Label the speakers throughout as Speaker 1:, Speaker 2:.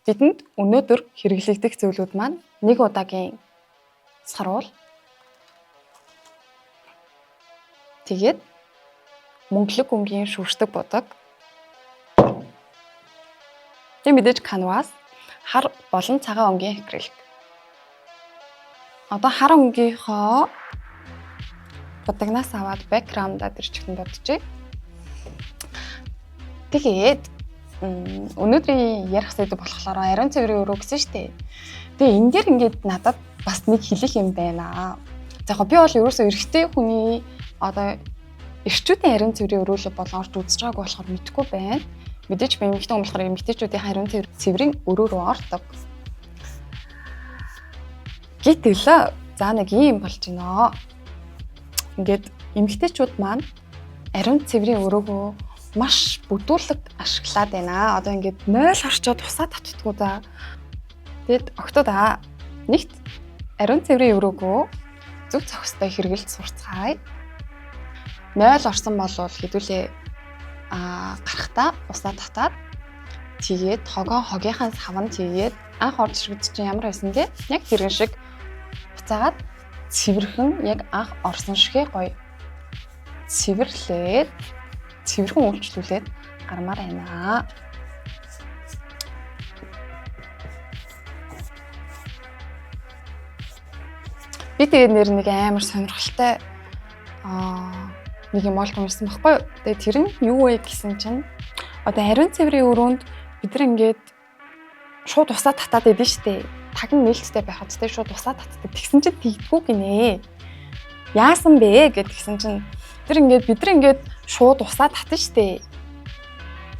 Speaker 1: бидэнд өнөөдөр хэрэглэгдэх зүйлүүд маань нэг удаагийн саруул. Тэгээд мөнгөлөг өнгийн шүүрдэг будаг. Тэг мэдээж канвас, хар болон цагаан өнгийн акрилик. Одоо хар öнгийнхоо будагнаас аваад бэкграундад ирчихэн бодчихъя. Тэгээд өнөөдрийн ярих сэдв болохоор ариун цэврийн өрөө гэсэн шүү дээ. Тэгээ энэ дээр ингээд надад бас нэг хэлэх юм байна. За яг би бол ерөөсөө эрэгтэй хүний одоо эрчүүдийн ариун цэврийн өрөөлөг бол орж үзэж байгаагүй болохоор мэдэхгүй байна. Мэдээж би эмэгтэй хүн болохоор эмэгтэйчүүдийн ариун цэврийн өрөө рүү ордог. Гэтэл за нэг юм болж байна. Ингээд эмэгтэйчүүд маань ариун цэврийн өрөөгөө маш бүдүүлэг ашиглаад байна. Одоо ингээд 0 орчоод тусаа татдаггүй да. Тэгэд октодаа нэгт ариун цэврийн өрөөгөө зөв зохистой хэрэгэлд сурцгаая. 0 орсон бол хэдүүлээ гарахтаа усаа татаад тэгээд хогийнхаа савн тэгээд анх орж иргэд чинь ямар байсан гээ? Яг тэрэн шиг буцаагаад цэвэрхэн яг анх орсон шигээ гоё цэвэрлээд цэвэрхэн үйлчлүүлээд гармаар байна. Би тэгээд нэг амар сонирхолтой нэг юм олж уншсан байхгүй юу? Тэгээд тэр нь юу вэ гэсэн чинь одоо ариун цэврийн өрөөнд бид нар ингээд шууд усаа татаад байдсан шүү дээ. Тагн нээлттэй байхад тэ шууд усаа татдаг. Тэгсэн чинь тэгдэггүй гинэ. Яасан бэ гэдгсэн чинь тэр ингээд бид нар ингээд шууд усаа татна шүү дээ.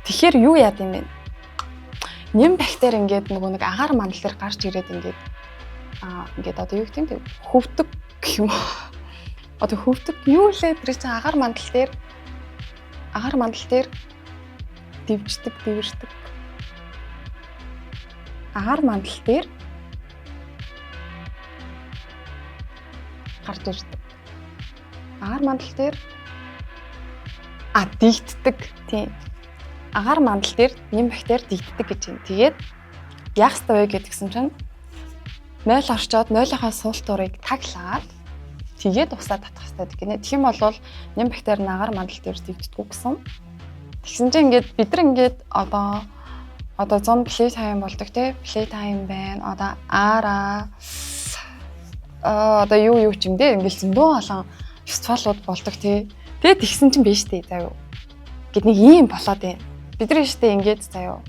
Speaker 1: Тэгэхээр юу яад юм бэ? Нэм бактери ингээд нөгөө нэг агаар мандал дээр гарч ирээд ингээд одоо юу гэдэг нь хөвдөг гэх юм уу? Одоо хөвдөг юу лээ тэр чинь агаар мандал дээр дивждэг. Агаар мандал дээр гарч ирдэг. Агаар мандал дээр дийгддэг. Тийм. Агаар мандал дээр нэм бактери дийгддэг гэж юм. Тэгээд яах ёстой вэ гэдгсэн чинь 0 орчоод 0-ийнхаа суултуурыг таглаад тэгээд усаа татах хэрэгтэй гинэ. Тэгэх юм бол нэм бактери агаар мандал дээр дийгддэггүй гэсэн. Тэгсэн чинь ингээд бид нар ингээд одоо зон play time болдог те. Play time байна. Одоо одоо юу ч юм дээ. Ингээд зөндөө олон фестивалууд болдог те. Тэгээд тэгсэн чинь биш дээ заа юу. Гэт нэг юм болоод байна. Бид нар штэ ингээд заа юу.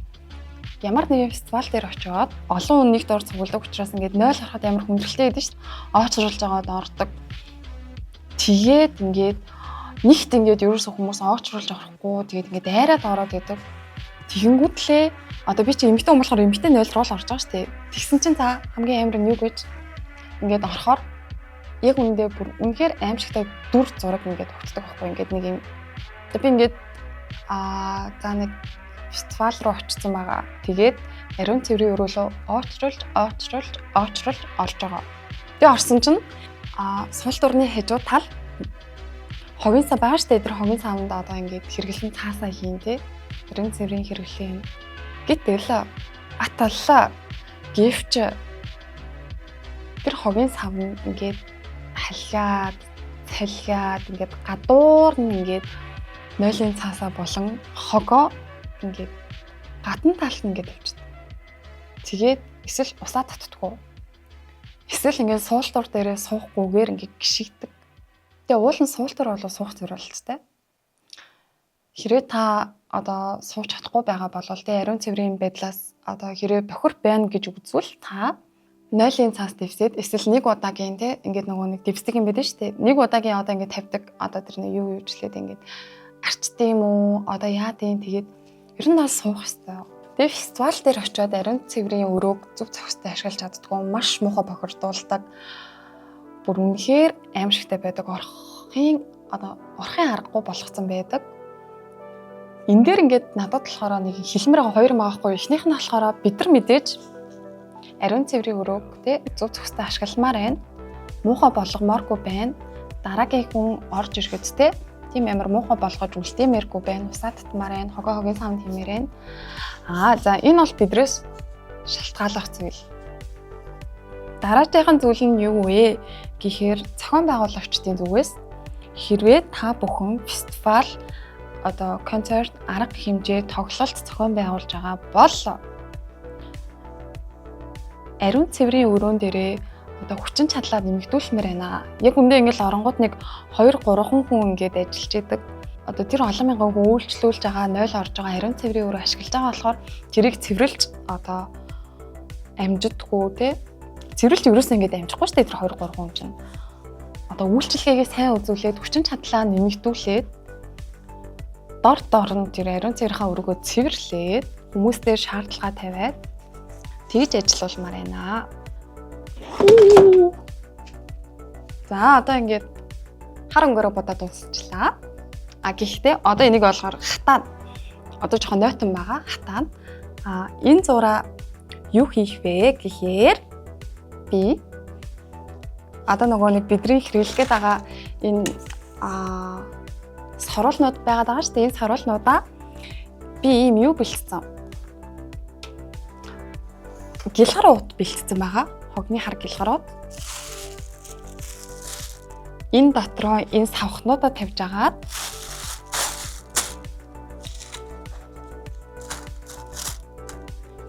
Speaker 1: Ямар нэгэн фестивал дээр очиод олон хүн нэгд ор цуглдаг учраас ингээд 0 харахад ямар хүндрэлтэй байдаг штэ. Оочруулж байгаад ордог. Тэгээд ингээд нэгт ингээд ерөөсөө хүмүүс оочруулж орохгүй. Тэгээд ингээд дайраад ороод идэг. Тэгэнгүүтлээ одоо би чи эмэгтэй хүн болохоор эмэгтэй 0 руу л орж байгаа штэ. Тэгсэн чинь за хамгийн амар нь юу гэж ингээд орохоор яг үндэ бүр үнэхээр аимшигтай дүр зураг ингээд өгцдөг байхгүй ингээд нэг юм. Би ингээд за нэг фестивал руу очсон байгаа. Тэгээд ариун цэврийн өрөөлөө оочруулж орж байгаа. Тэгээ орсон чинь сул дурны хажуу тал хогийн сав байгаа штэ. Тэр хогийн савнд одоо ингээд хэрэглэн цаасаа хийн те. Ариун цэврийн хэрэглэн. Гэтэл аталлаа гэвч тэр хогийн сав ингээд халиад, цалиад ингээд гадуур нь ингээд 0-ын цаасаа болон хогоо ингээд гадна талд нь ингээд авчдаг. Тэгээд эсвэл усаа татдаггүй. Эсвэл ингээд суултуур дээрээ суухгүйгээр ингээд гიშигдэг. Тэгээ уулын суултуур бол суух зориулттай. Хэрвээ та одоо сууж чадахгүй байгаа бол тэ ариун цэврийн байдлаас одоо хэрвээ бохир байна гэж үзвэл та 0-ын цаас дэвсээд эсвэл нэг удаагийн те ингээд нөгөө нэг дэвсдэг юм байдаг шүү дээ. Нэг удаагийн одоо ингээд тавьдаг одоо тэр нэг юу юучлээд ингээд арчдаг юм уу? Одоо яа тийм тэгээд ер нь бол суух хэрэгтэй. Тэгээд фестивал дээр очиод ариун цэврийн өрөөг зөв зохистой ашиглаж чаддгүй маш муухай бохирдуулдаг. Бүр үнэхээр аимшигтай байдаг. Орохын аргагүй болгоцсон байдаг. Энэ дээр ингээд надад болохоор нэг хэлмэр хоёр маахгүй. Эхнийх нь болохоор бид нар мэдээж ариун цэврийн өрөөг те зөв зохистой ашигламаар байна. Муухай болгомооргүй байна. Дараагийн хүн орж ирэхэд те тийм амар муухай болгож үлдээмээргүй байна. Усаа татмаар байна. Хогийн савнд хэмээр байна. За энэ бол бидрээс шалтгааллах зүйл. Дараагийн зүйл нь юу вэ гэхээр зохион байгуулагчдын зүгээс хэрвээ та бүхэн фестивал концерт, арга хэмжээ, тоглолт зохион байгуулж байгаа бол ариун цэврийн өрөөнд дээрээ хүчин чадлаа нэмэгдүүлмээр байна. Яг үндэ ингээл оронгууд нэг 2-3 хүн ингээд ажиллаж идэг. Тэр олон мянган хүн үйлчлүүлж байгаа 0 орж байгаа ариун цэврийн өрөө ашиглаж байгаа болохоор тэрийг цэвэрлж амжидгүй тий. Цэвэрлж ерөөсөө ингээд амжихгүй шүү дээ тэр 2-3 хүн чинь. Үйлчлэгээгээ сайн үзүүлээд хүчин чадлаа нэмэгдүүлээд дор нь тэр ариун цэврийнхаа өрөөгөө цэвэрлээд хүмүүстээр шаардлага тавиад тэгж ажиллаулмаар байна. За ингээд хар өнгөрөө бодоод дуусчлаа. Гэхдээ энийг ойлгохоор хатаа жоохон нойтон байгаа. Хатаа энэ зураа юу хийх вэ гэхээр би нэг бидний хэрэглэгээд байгаа энэ саруулнууд байгаад байгаа шүү дээ. Энэ саруулнуудаа би ийм юу бэлтсэн. Гэлгар уут бэлтсэн байгаа. Хогны хар гэлгарууд. Энэ дотроо энэ савхнуудаа тавьж агаад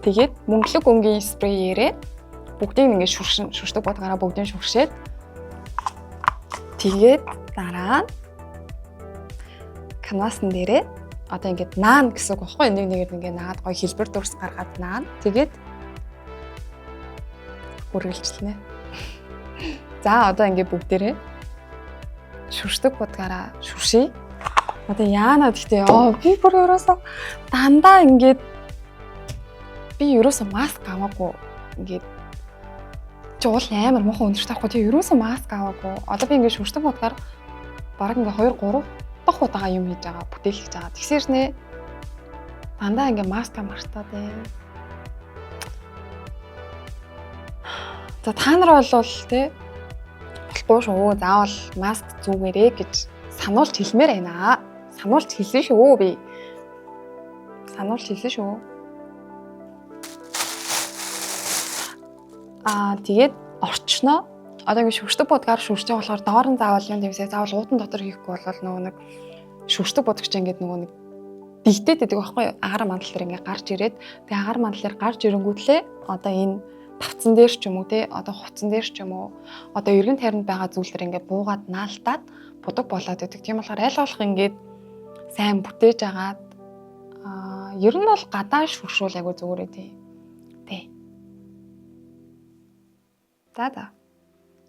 Speaker 1: тэгээд мөнгөлөг өнгийн спрейээрээ бүгдийг ингээд шүршдэг бодгаараа бүгдийг шүршээд тэгээд дараа нь канвасан дээрээ ингээд наан гэсэн үг багхгүй нэг ингээд наад гоё хэлбэр дүрс гаргаад наан тэгээд үргэлжлэнэ. За ингээд бүгдээрээ шүршдэг бодгаараа шүрший. Яанад гэхдээ би бүр ерөөсөө дандаа ингээд би ерөөсөө маск аваагүй ингээд уул амар муухай өндөрт авахгүй тийм ерөөсөө маск аваагүй. Би ингээд шүршдэг бодгаар бараг ингээд 2-3 дахь удаага юм хийж байгаа бүтээлж байгаа. Тэгсэрч нэ дандаа ингээд маска мартаад байна. За та нар бол тий болохгүй шүү. Заавал маск зүүгээрэй гэж сануулж хэлмээр байна. Сануулж хэлсэн шүү би. Сануулж хэлсэн шүү. Тэгээд орчноо ингээд шүршдэг бодгаар шүршиж байгаа болохоор доор нь заавал юм дэмсээ заавал уудан дотор хийхгүй бол нэг шүршдэг бодгч ингээд нэг дигдээд байдаг байхгүй юу? Агаар мандал дээр ингээд гарч ирээд тэгээ агаар мандлаар гарч ирэнгүүтлээ энэ тавцсан дээр ч юм уу те хувцсан дээр ч юм уу эргэн тайранд байгаа зүйл төр ингээд буугаад наалтаад будаг болоод байдаг. Тийм болохоор аль болох ингээд сайн бүтээж агаад ер нь бол гадаа шүршүүл айгу зүгээрээ тий. За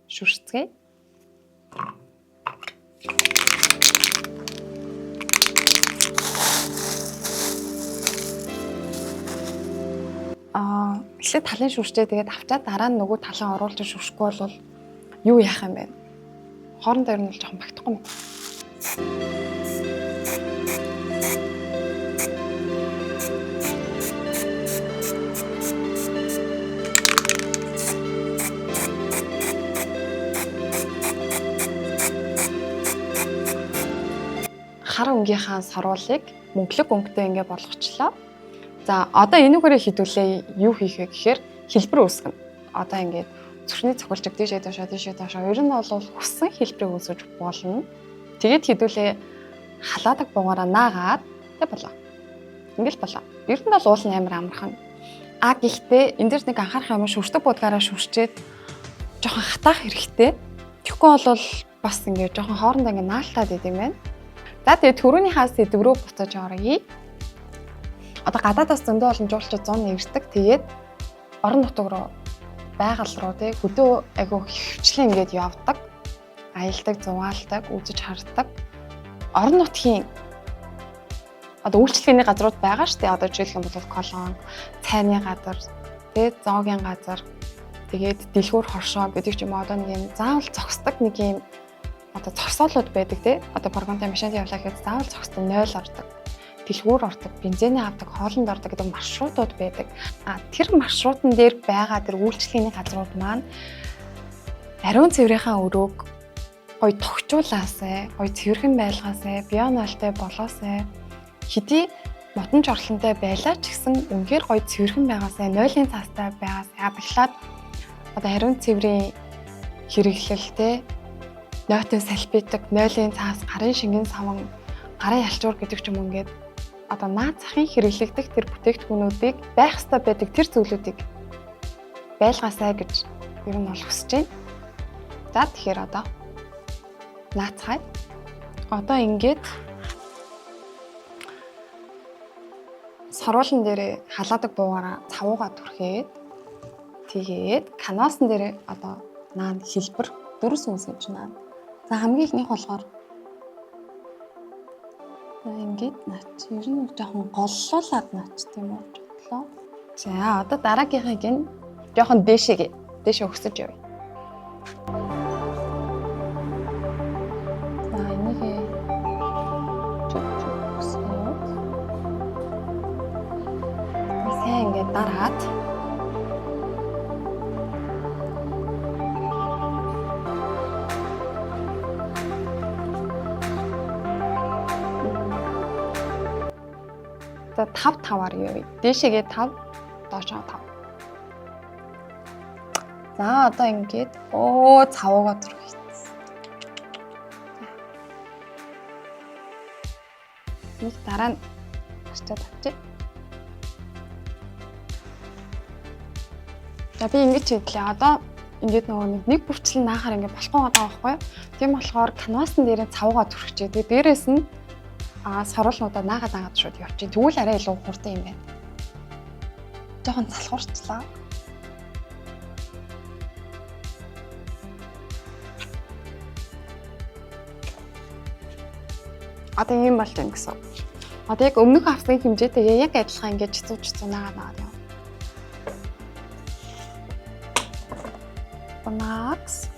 Speaker 1: шүршцгээе. Эхлээд талын шүршчээ тэгээд авчаад дараа нь нөгөө талын оруулж шүршихгүй бол юу яах юм бэ? Хоорондоо ер нь жоохон багтахгүй юм. Хар өнгийнхаа саруулыг мөнгөлөг өнгөтэй ингээд болгочлоо. За энүүгээрээ хідүүлээ юу хийх вэ гэхээр хэлбэр үүсгэнэ. Ингээд зүрхний цохилжиг тийшээ доошоо ер нь бол хүссэн хэлбэрийг үүсгэж болно. Тэгээд хідүүлээ халаадаг буугаараа наагаад болоо. Ингээл болоо. Ер нь бол уул нь амар амархан. Гэхдээ энэ дэр нэг анхаарах юм шүршдэг будгаараа шүрчээд жоохон хатаах хэрэгтэй. Тэгэхгүй бол бас ингээд жоохон хоорондоо ингээд наалтаад идэв юм байна. За тэгээд төрөний хаас сэдв рүү буцаж оръё. Гадаадаас зөндөө олон жуулчид 100 нэвэрдэг. Тэгээд орон нутаг руу байгаль руу хөдөө айгу хөвчлэн ингээд явдаг. Аялдаг, зугаалдаг, үзэж хардаг. Орон нутгийн үйлчлэгээний газрууд байгаа шүү дээ. Жишээлх юм бол колон, цайны газар, зоогийн газар, тэгээд дэлгүүр хоршоо гэдэг ч юм нэг юм заавал зогсдог нэг юм зогсоолууд байдаг програмтай машинд явлаа гэхэд заавал зогсдог 0 ордог. Дэлгүүр ордог, бензиний авдаг, хоолнд ордог гэдэг маршрутууд байдаг. Тэр маршрутан дээр байгаа тэр үйлчлэгээний газрууд маань ариун цэврийнхаа өрөөг гоё тогтчуулаасай, гоё цэвэрхэн байлгаасай, бионолтой болоосай. Хэдий мотон жорлонтой байлаа ч гэсэн үнэхээр гоё цэвэрхэн байгаасай, нойлын цаастай байгаасай абиглаад одоо ариун цэврийн хэрэглэлтэй нойтон салфетик, нойлын цаас, гарын шингэн саван, гарын ялчуур гэдэг ч юм уу ингээд одоо наад захын хэрэглэгдэх тэр бүтээгдэхүүнүүдийг байх ёстой байдаг тэр зүйлүүдийг байлгаасай гэж ер нь бол хүсэж байна. За тэгэхээр одоо наацгай. Одоо ингээд саруулан дээр халаадаг буугаараа цавуугаа түрхээд тэгээд канвасан дээр одоо наанд хэлбэр 4 сүнс гэж наад. За хамгийн ихнийх болохоор ингээд наач ер нь жоохон голлуулаад наач тийм үү бодлоо. За одоо дараагийнхыг нь жоохон дээшээ өксөж явъя. За энийг өксөж. Сайн ингээд дараад за 5-5-аар явъя. Дээшээгээ 5, доошоо 5. За одоо ингээд цавуугаа зүрх. Нэг дараа нь ачаад авчи. За би ингэж хэллээ. Одоо ингээд нөгөө нэг бүрчлэн наахаар ингээд болохгүй байгаа байхгүй юу? Тийм болохоор канвасан дээр цавуугаа зүрхчээ. Тэгээ дээрээс нь саруулнуудаа наагаад шууд явчих. Тэгвэл арай илүү хурдан юм байна. Жохон залхуурчлаа. Одоо юм болт юм гэсэн. Одоо яг өмнөх авсан хэмжээтэй яг адилхан ингэж чицүү наагаад яваа. Max.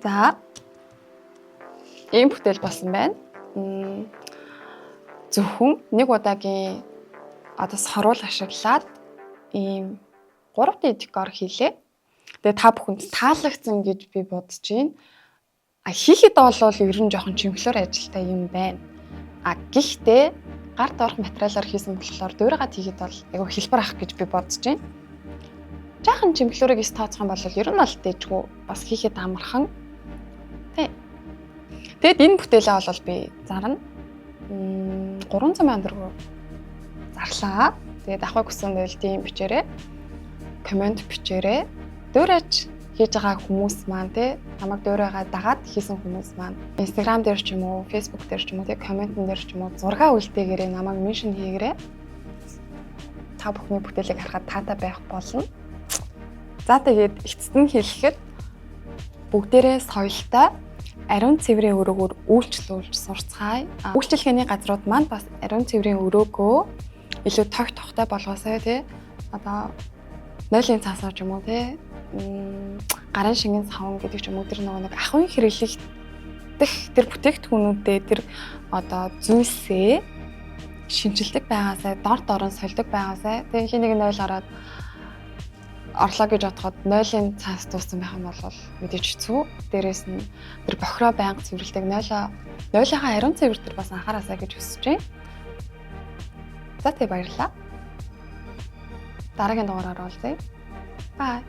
Speaker 1: За ийм бүтээл болсон байна. Зөвхөн нэг удаагийн одоо саруул ашиглаад ийм 3D декор хийлээ. Тэгээ та бүхэнд таалагдсан гэж би бодож байна. Хийхэд бол ер нь жоохон чимхлэр ажилтай юм байна. Гэхдээ гарт орох материалаар хийсэн болохоор дуурайгаад хийхэд бол айгүй хэлбэр ах гэж би бодож байна. Жаахан чимхлэрийг тооцох юм бол ер нь бол дэжгүй бас хийхэд амархан. Тэгэд энэ бүтээлээ бол би зарна 300,000 төгрөг зарлаа. Тэгээд авах гэсэн байл тийм бичээрэй. Комент бичээрэй. Дуурайж хийж байгаа хүмүүс маань намайг дуурайгаа дагаад хийсэн хүмүүс маань Instagram дээр ч юм уу, Facebook дээр ч юм уу, комментэн дээр ч юм уу зураг үлдээгээрэй, намайг меншн хийгээрэй. Та бүхний бүтээлийг харахад таатай байх болно. За тэгээд эцэст нь хэлэхэд бүгдээрээ соёлтой ариун цэврийн өрөөгөөр үйлчлүүлж сурцгаая. Үйлчлэгээний газрууд маань бас ариун цэврийн өрөөгөө илүү тогт тогтой болгоосай тий. Одоо нойлын цаасаар ч юм уу тий. Гарын шингэн савн гэдэг ч юм уу тэр нэг ахуйн хэрэглэгдэх тэр бүтээгдэхүүнүүдэд тэр одоо зүйлсээ шинжилдэг байгаасай, дор дорон сольдог байгаасай. Тэгээ хин нэг нойл ороод орлоо гэж бодоход нойлын цаас дууссан байх юм бол мэдээж хэцүү. Дээрээс нь тэр бохироо байнга цэвэрлдэг нойлынхаа ариун цэвэр тэр бас анхаараасаа гэж хүсэж байна. За тэгээ баярлалаа. Дараагийн дугаараар уулзъя. Bye.